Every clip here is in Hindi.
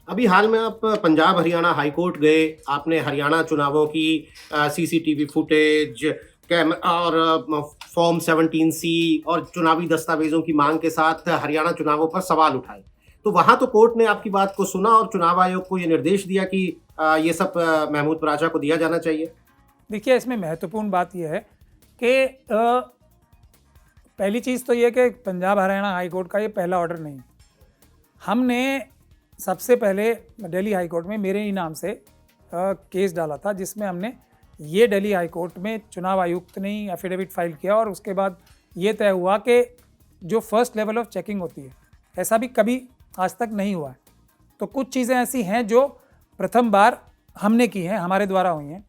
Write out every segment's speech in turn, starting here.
अभी हाल में आप पंजाब हरियाणा हाई कोर्ट गए, आपने हरियाणा चुनावों की सीसीटीवी फुटेज और फॉर्म 17C और चुनावी दस्तावेजों की मांग के साथ हरियाणा चुनावों पर सवाल उठाए। तो वहां तो कोर्ट ने आपकी बात को सुना और चुनाव आयोग को ये निर्देश दिया कि ये सब महमूद प्राचा को दिया जाना चाहिए। देखिए, इसमें महत्वपूर्ण बात यह है कि पहली चीज़ तो ये कि पंजाब हरियाणा हाई कोर्ट का ये पहला ऑर्डर नहीं। हमने सबसे पहले दिल्ली हाई कोर्ट में मेरे ही नाम से केस डाला था, जिसमें हमने ये दिल्ली हाई कोर्ट में चुनाव आयुक्त ने ही एफिडेविट फाइल किया और उसके बाद ये तय हुआ कि जो फर्स्ट लेवल ऑफ चेकिंग होती है, ऐसा भी कभी आज तक नहीं हुआ है। तो कुछ चीज़ें ऐसी हैं जो प्रथम बार हमने की हैं, हमारे द्वारा हुई हैं,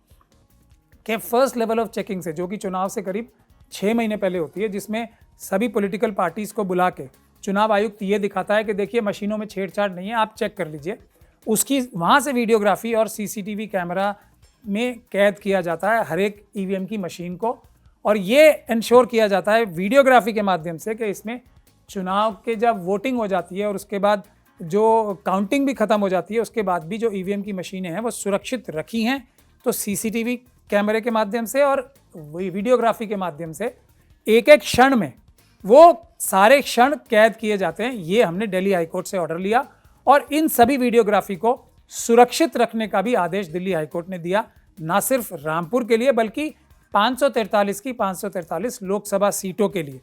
कि फर्स्ट लेवल ऑफ चेकिंग से, जो कि चुनाव से करीब 6 महीने पहले होती है, जिसमें सभी पॉलिटिकल पार्टीज़ को बुला के चुनाव आयुक्त ये दिखाता है कि देखिए मशीनों में छेड़छाड़ नहीं है, आप चेक कर लीजिए। उसकी वहाँ से वीडियोग्राफी और सीसीटीवी कैमरा में कैद किया जाता है हर एक ईवीएम की मशीन को, और ये इंश्योर किया जाता है वीडियोग्राफी के माध्यम से कि इसमें चुनाव के जब वोटिंग हो जाती है और उसके बाद जो काउंटिंग भी ख़त्म हो जाती है, उसके बाद भी जो ईवीएम की मशीनें हैं वो सुरक्षित रखी हैं। तो सीसीटीवी कैमरे के माध्यम से और वीडियोग्राफी के माध्यम से एक एक क्षण में वो सारे क्षण कैद किए जाते हैं। ये हमने दिल्ली हाईकोर्ट से ऑर्डर लिया और इन सभी वीडियोग्राफी को सुरक्षित रखने का भी आदेश दिल्ली हाईकोर्ट ने दिया, ना सिर्फ रामपुर के लिए बल्कि 543 की 543 लोकसभा सीटों के लिए।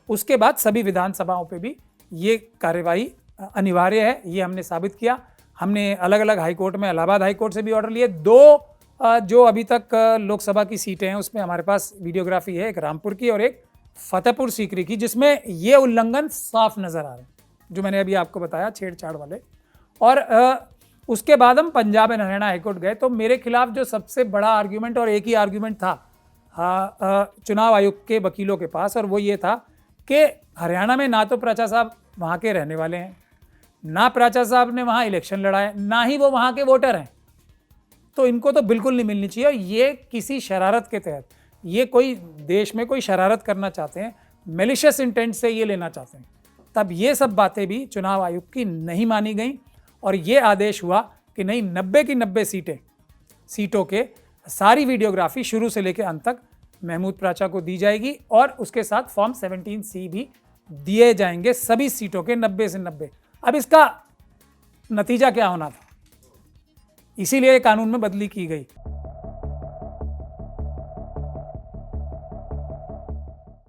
उसके बाद सभी विधानसभाओं पे भी ये कार्यवाही अनिवार्य है, ये हमने साबित किया। हमने अलग अलग हाईकोर्ट में, इलाहाबाद हाईकोर्ट से भी ऑर्डर लिए। दो जो अभी तक लोकसभा की सीटें हैं उसमें हमारे पास वीडियोग्राफी है, एक रामपुर की और एक फतेहपुर सीकरी की, जिसमें ये उल्लंघन साफ नज़र आ रहे हैं जो मैंने अभी आपको बताया, छेड़छाड़ वाले। और उसके बाद हम पंजाब एंड हरियाणा हाईकोर्ट गए तो मेरे खिलाफ जो सबसे बड़ा आर्ग्यूमेंट, और एक ही आर्ग्यूमेंट था चुनाव आयोग के वकीलों के पास, और वो ये था कि हरियाणा में ना तो प्राचा साहब वहाँ के रहने वाले हैं, ना प्राचा साहब ने वहाँ इलेक्शन लड़ा है, ना ही वो वहाँ के वोटर हैं, तो इनको तो बिल्कुल नहीं मिलनी चाहिए। ये किसी शरारत के तहत, ये कोई देश में कोई शरारत करना चाहते हैं, मेलिशियस इंटेंट से ये लेना चाहते हैं। तब ये सब बातें भी चुनाव आयोग की नहीं मानी गई और ये आदेश हुआ कि नहीं, 90 की 90 सीटों के सारी वीडियोग्राफी शुरू से लेकर अंत तक महमूद प्राचा को दी जाएगी और उसके साथ फॉर्म 17C भी दिए जाएंगे सभी सीटों के 90 से 90। अब इसका नतीजा क्या होना था, इसीलिए कानून में बदली की गई।